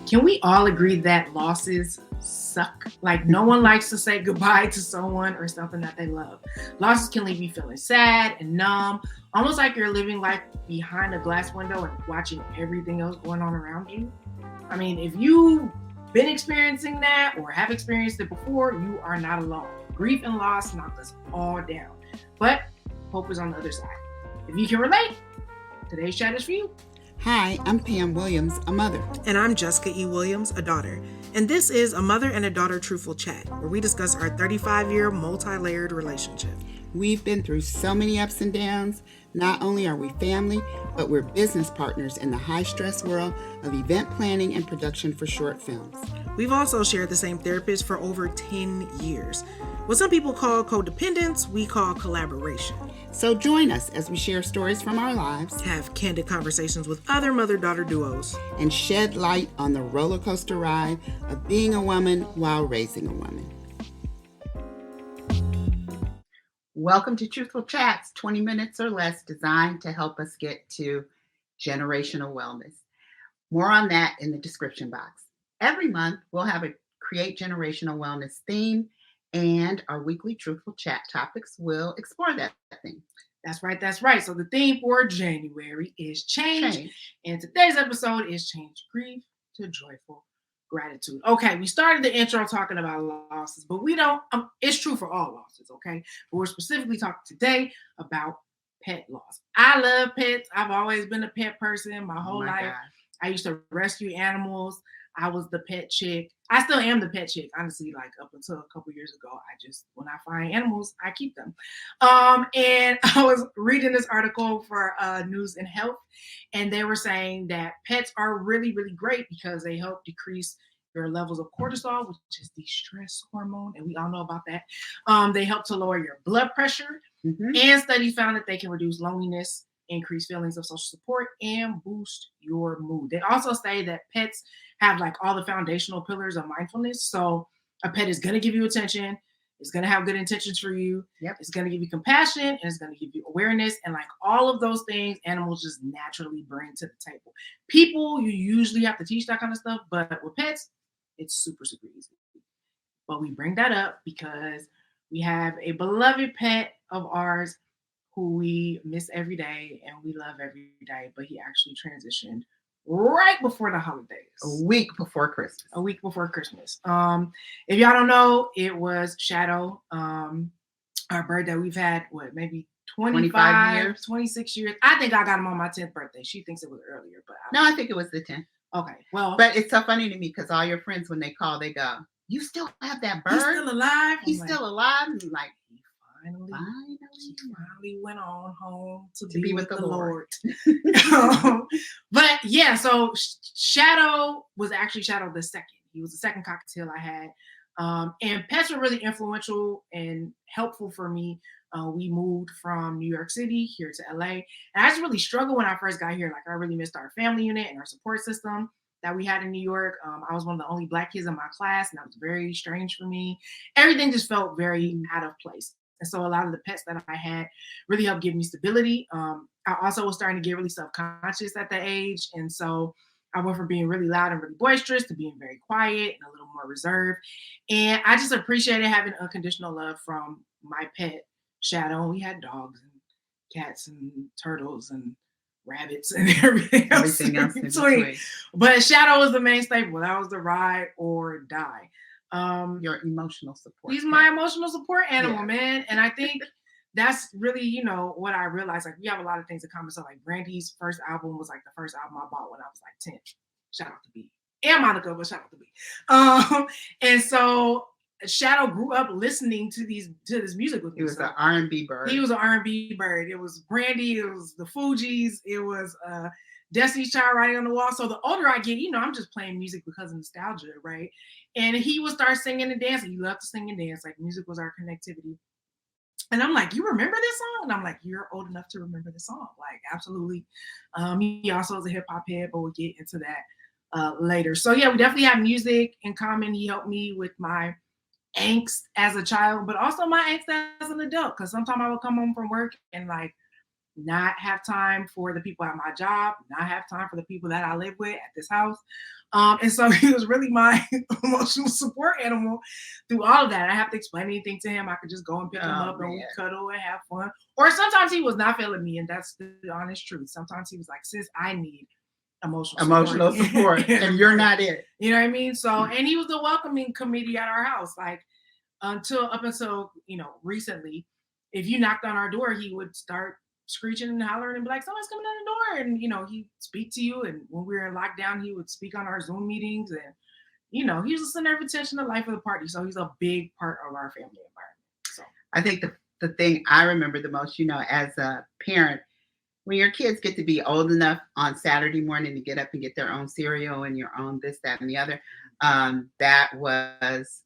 Can we all agree that losses suck? Like, no one likes to say goodbye to someone or something that they love. Losses can leave you feeling sad and numb, almost like you're living life behind a glass window and watching everything else going on around you. I mean, if you've been experiencing that or have experienced it before, you are not alone. Grief and loss knock us all down, but hope is on the other side. If you can relate, today's chat is for you. Hi, I'm Pam Williams, a mother. And I'm Jessica E. Williams, a daughter. And this is a mother and a daughter truthful chat, where we discuss our 35-year multi-layered relationship. We've been through so many ups and downs. Not only are we family, but we're business partners in the high-stress world of event planning and production for short films. We've also shared the same therapist for over 10 years. What some people call codependence, we call collaboration. So join us as we share stories from our lives, Have candid conversations with other mother-daughter duos, and shed light on the roller coaster ride of being a woman while raising a woman. Welcome to Truthful Chats, 20 minutes or less, designed to help us get to generational wellness. More on that in the description box. Every month, we'll have a Create Generational Wellness theme, and our weekly Truthful Chat topics will explore that theme. That's right. So the theme for January is change. And today's episode is change grief to joyful gratitude. Okay, we started the intro talking about losses, but we don't, it's true for all losses, okay? But we're specifically talking today about pet loss. I love pets. I've always been a pet person my whole life. God. I used to rescue animals. I was the pet chick. I still am the pet chick, honestly, like up until a couple years ago. When I find animals, I keep them. And I was reading this article for News and Health, and they were saying that pets are really, really great because they help decrease your levels of cortisol, which is the stress hormone, and we all know about that. They help to lower your blood pressure, and studies found that they can reduce loneliness, increase feelings of social support, and boost your mood. They also say that pets have like all the foundational pillars of mindfulness. So a pet is going to give you attention. It's going to have good intentions for you. Yep. It's going to give you compassion, and it's going to give you awareness. And like all of those things, animals just naturally bring to the table. People, you usually have to teach that kind of stuff, but with pets, it's super, super easy. But we bring that up because we have a beloved pet of ours who we miss every day and we love every day, but he actually transitioned right before the holidays. A week before Christmas. If y'all don't know, it was Shadow, our bird that we've had, maybe 25 years, 26 years. I think I got him on my 10th birthday. She thinks it was earlier, but I think it was the 10th. Okay, well. But it's so funny to me because all your friends, when they call, they go, "You still have that bird? He's still alive? He's still alive?" And like, He finally went on home to be with the Lord. But yeah, so Shadow was actually Shadow the second. He was the second cockatiel I had. And pets were really influential and helpful for me. We moved from New York City here to LA. And I just really struggled when I first got here. Like I really missed our family unit and our support system that we had in New York. I was one of the only Black kids in my class, and that was very strange for me. Everything just felt very out of place. And so a lot of the pets that I had really helped give me stability. I also was starting to get really self-conscious at that age. And so I went from being really loud and really boisterous to being very quiet and a little more reserved. And I just appreciated having unconditional love from my pet, Shadow. We had dogs and cats and turtles and rabbits and everything else in between. But Shadow was the main staple. That was the ride or die. Your emotional support. He's my emotional support animal, man. And I think that's really, what I realized. Like we have a lot of things in common. So like Brandy's first album was like the first album I bought when I was like 10. Shout out to B. And Monica, but shout out to B. And so Shadow grew up listening to this music with me. He was an R&B bird. He was an R&B bird. It was Brandy. It was the Fugees. It was Destiny's Child Writing on the Wall. So the older I get, I'm just playing music because of nostalgia, right? And he would start singing and dancing. He loved to sing and dance. Like music was our connectivity. And I'm like, you remember this song? And I'm like, you're old enough to remember this song. Like, absolutely. He also is a hip hop head, but we'll get into that later. So yeah, we definitely have music in common. He helped me with my angst as a child, but also my angst as an adult. Because sometimes I would come home from work and like not have time for the people at my job, not have time for the people that I live with at this house. And so he was really my emotional support animal through all of that. I have to explain anything to him. I could just go and pick him up and we cuddle and have fun. Or sometimes he was not feeling me, and that's the honest truth. Sometimes he was like, sis, I need emotional support. And you're not it. You know what I mean? So, and he was the welcoming committee at our house. Like up until, recently, if you knocked on our door, he would start screeching and hollering and be like, someone's coming on the door. And, he'd speak to you. And when we were in lockdown, he would speak on our Zoom meetings. And, he was the center of attention, the life of the party. So he's a big part of our family environment. So I think the thing I remember the most, as a parent, when your kids get to be old enough on Saturday morning to get up and get their own cereal and your own this, that, and the other, that was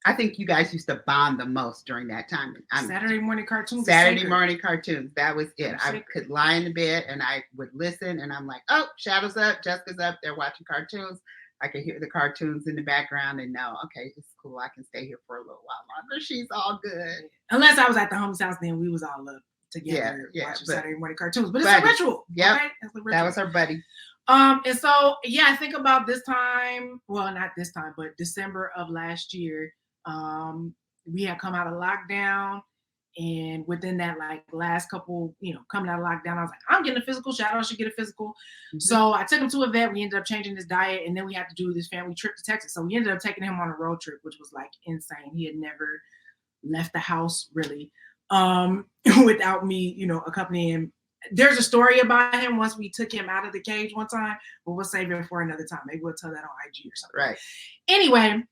I think you guys used to bond the most during that time. Saturday morning cartoons. That was it. I could lie in the bed and I would listen and I'm like, oh, Shadow's up, Jessica's up, they're watching cartoons. I could hear the cartoons in the background and know, okay, it's cool. I can stay here for a little while longer. She's all good. Unless I was at the homie's house, then we was all up together watching Saturday morning cartoons. But it's a ritual. Yep. Okay? That was her buddy. And so, I think about this time, well, not this time, but December of last year, we had come out of lockdown, and within that last couple, coming out of lockdown, I was like, I'm getting a physical. Shadow should get a physical. Mm-hmm. So I took him to a vet. We ended up changing his diet, and then we had to do this family trip to Texas. So we ended up taking him on a road trip, which was insane. He had never left the house really, without me, accompanying him. There's a story about him once we took him out of the cage one time, but we'll save it for another time. Maybe we'll tell that on IG or something. Right. Anyway,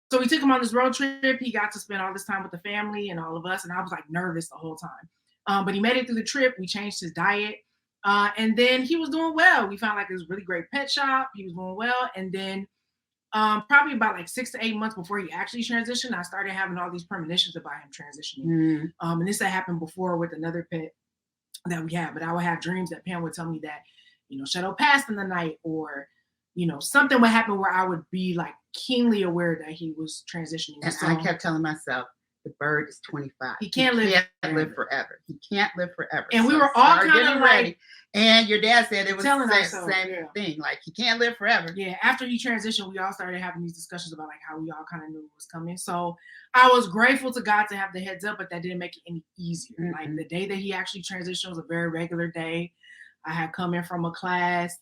so we took him on this road trip. He got to spend all this time with the family and all of us. And I was nervous the whole time. But he made it through the trip. We changed his diet. And then he was doing well. We found it was a really great pet shop. He was doing well. And then probably about 6 to 8 months before he actually transitioned, I started having all these premonitions about him transitioning. And this had happened before with another pet that we had. But I would have dreams that Pam would tell me that, Shadow passed in the night, or something would happen where I would be keenly aware that he was transitioning. And so I kept telling myself, the bird is 25. He can't live forever. He can't live forever. And we were all kind of ready. And your dad said it was the same thing. He can't live forever. Yeah. After he transitioned, we all started having these discussions about how we all kind of knew it was coming. So I was grateful to God to have the heads up, but that didn't make it any easier. Mm-hmm. The day that he actually transitioned was a very regular day. I had come in from a class,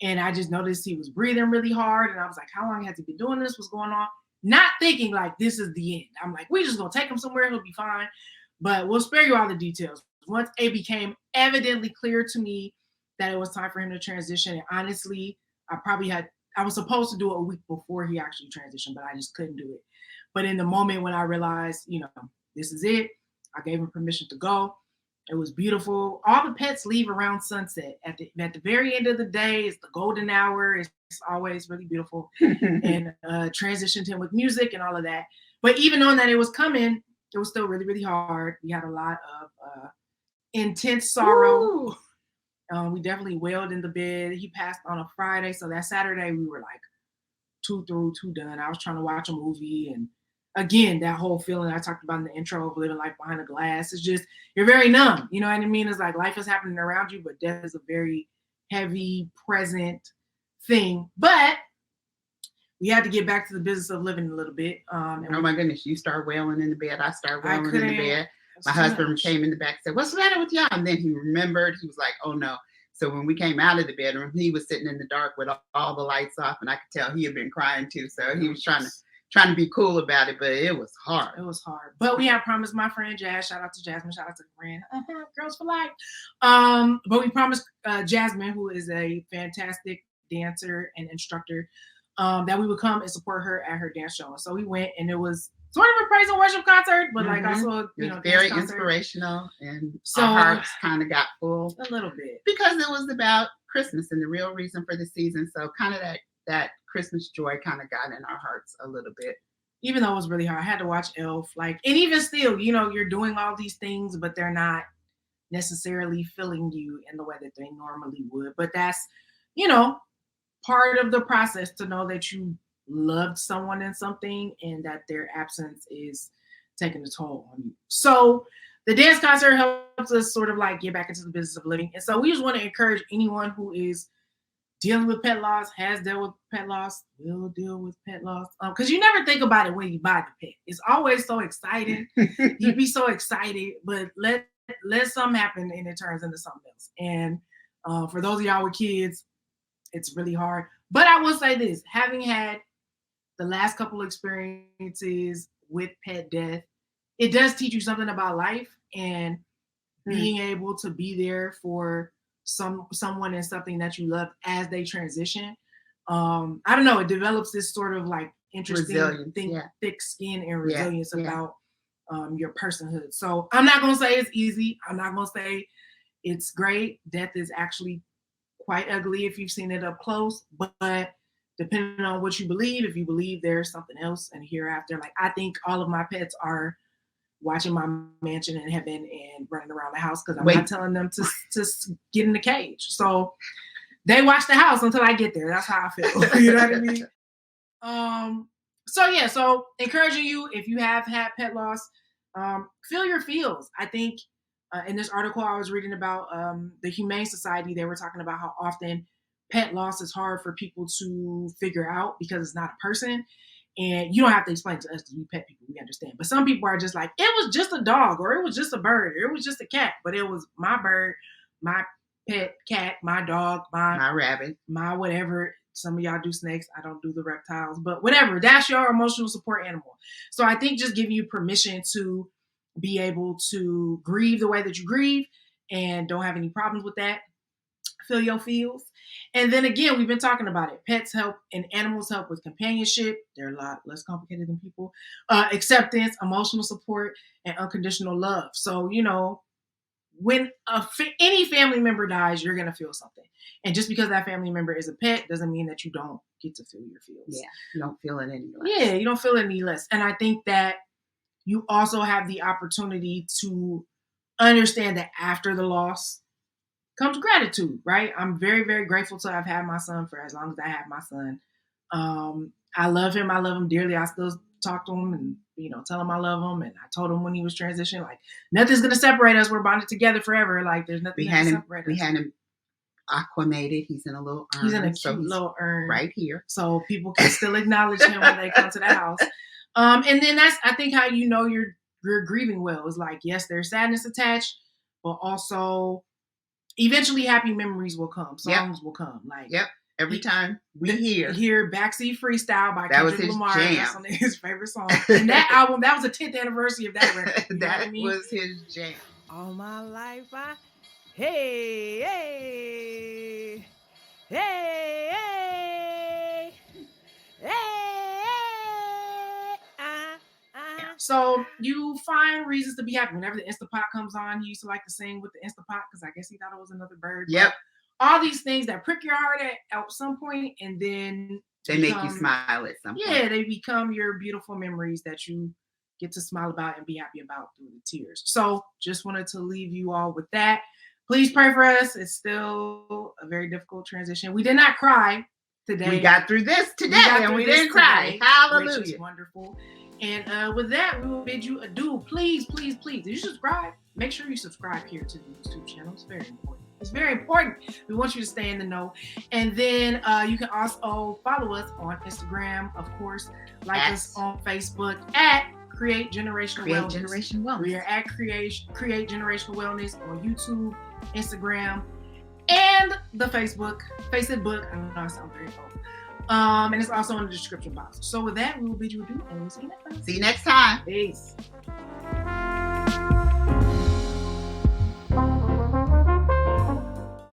and I just noticed he was breathing really hard. And I was like, how long has he been doing this? What's going on? Not thinking this is the end. I'm like, we're just going to take him somewhere. He'll be fine. But we'll spare you all the details. Once it became evidently clear to me that it was time for him to transition. And honestly, I was supposed to do it a week before he actually transitioned, but I just couldn't do it. But in the moment when I realized, this is it, I gave him permission to go. It was beautiful. All the pets leave around sunset. At the very end of the day, it's the golden hour. It's always really beautiful. And transitioned him with music and all of that. But even knowing that it was coming, it was still really, really hard. We had a lot of intense sorrow. We definitely wailed in the bed. He passed on a Friday. So that Saturday, we were 2 through, 2 done. I was trying to watch a movie, and again, that whole feeling I talked about in the intro of living life behind a glass is just, you're very numb. You know what I mean? It's life is happening around you, but death is a very heavy, present thing. But we had to get back to the business of living a little bit. Oh my goodness, you start wailing in the bed. I start wailing in the bed. My husband came in the back and said, what's the matter with y'all? And then he remembered. He was like, oh no. So when we came out of the bedroom, he was sitting in the dark with all the lights off, and I could tell he had been crying too. So he was trying to be cool about it, but it was hard. It was hard. But we had promised my friend Jazz, shout out to Jasmine, shout out to the friend, Girls for Life. But we promised Jasmine, who is a fantastic dancer and instructor, that we would come and support her at her dance show. And so we went, and it was sort of a praise and worship concert, but also, very inspirational, and so our hearts kind of got full a little bit because it was about Christmas and the real reason for the season. So kind of that Christmas joy kind of got in our hearts a little bit. Even though it was really hard, I had to watch Elf. And even still, you're doing all these things, but they're not necessarily filling you in the way that they normally would. But that's, part of the process to know that you loved someone in something and that their absence is taking a toll on you. So the dance concert helps us sort of get back into the business of living. And so we just want to encourage anyone who is dealing with pet loss, has dealt with pet loss, will deal with pet loss. Because you never think about it when you buy the pet. It's always so exciting. You'd be so excited, but let something happen and it turns into something else. And for those of y'all with kids, it's really hard. But I will say this, having had the last couple experiences with pet death, it does teach you something about life and being able to be there for someone and something that you love as they transition. I don't know, it develops this sort of like interesting thick skin and resilience about your personhood. So I'm not gonna say it's easy. I'm not gonna say it's great. Death is actually quite ugly if you've seen it up close, but depending on what you believe, if you believe there's something else and hereafter, like I think all of my pets are watching my mansion in heaven and running around the house because I'm not telling them to get in the cage. So they watch the house until I get there. That's how I feel. You know what I mean? So encouraging you, if you have had pet loss, feel your feels. I think in this article I was reading about the Humane Society, they were talking about how often pet loss is hard for people to figure out because it's not a person. And you don't have to explain to us because we pet people, we understand. But some people are just like, it was just a dog, or it was just a bird, or it was just a cat. But it was my bird, my pet cat, my dog, my rabbit, my whatever. Some of y'all do snakes. I don't do the reptiles. But whatever, that's your emotional support animal. So I think just giving you permission to be able to grieve the way that you grieve and don't have any problems with that. Feel your feels. And then again, we've been talking about it. Pets help and animals help with companionship. They're a lot less complicated than people. Acceptance, emotional support, and unconditional love. So, you know, when any family member dies, you're going to feel something. And just because that family member is a pet doesn't mean that you don't get to feel your feels. Yeah, you don't feel it any less. Yeah, you don't feel it any less. And I think that you also have the opportunity to understand that after the loss comes gratitude, right? I'm very, very grateful to have had my son for as long as I have my son. I love him. I love him dearly. I still talk to him and, you know, tell him I love him. And I told him when he was transitioning, like, nothing's going to separate us. We're bonded together forever. Like, there's nothing to separate us. We had him aquamated. He's in a little urn. He's in a cute little urn. Right here. So people can still acknowledge him when they come to the house. And then that's, I think, how you know you're grieving well. Is like, yes, there's sadness attached, but also eventually happy memories will come. Songs will come. Like, every time we hear Backseat Freestyle by Kendrick, Lamar. Jam. That's one of his favorite songs. And that album, that was the 10th anniversary of that record. That was his jam. All my life hey. So you find reasons to be happy. Whenever the Instapot comes on, he used to like to sing with the Instapot because I guess he thought it was another bird. Yep. But all these things that prick your heart at some point, and then they make you smile at some point. Yeah, they become your beautiful memories that you get to smile about and be happy about through the tears. So just wanted to leave you all with that. Please pray for us. It's still a very difficult transition. We did not cry today. We got through this today and we didn't cry. Hallelujah. Which is wonderful. And with that, we will bid you adieu. Please, please, please, if you subscribe, make sure you subscribe here to the YouTube channel. It's very important. It's very important. We want you to stay in the know. And then you can also follow us on Instagram, of course. Like us on Facebook at Create Generational Wellness. We are at Create Generational Wellness on YouTube, Instagram, and the Facebook. I know I sound very old. And it's also in the description box. So with that, we will bid you adieu and we'll see you next time. See you next time. Peace.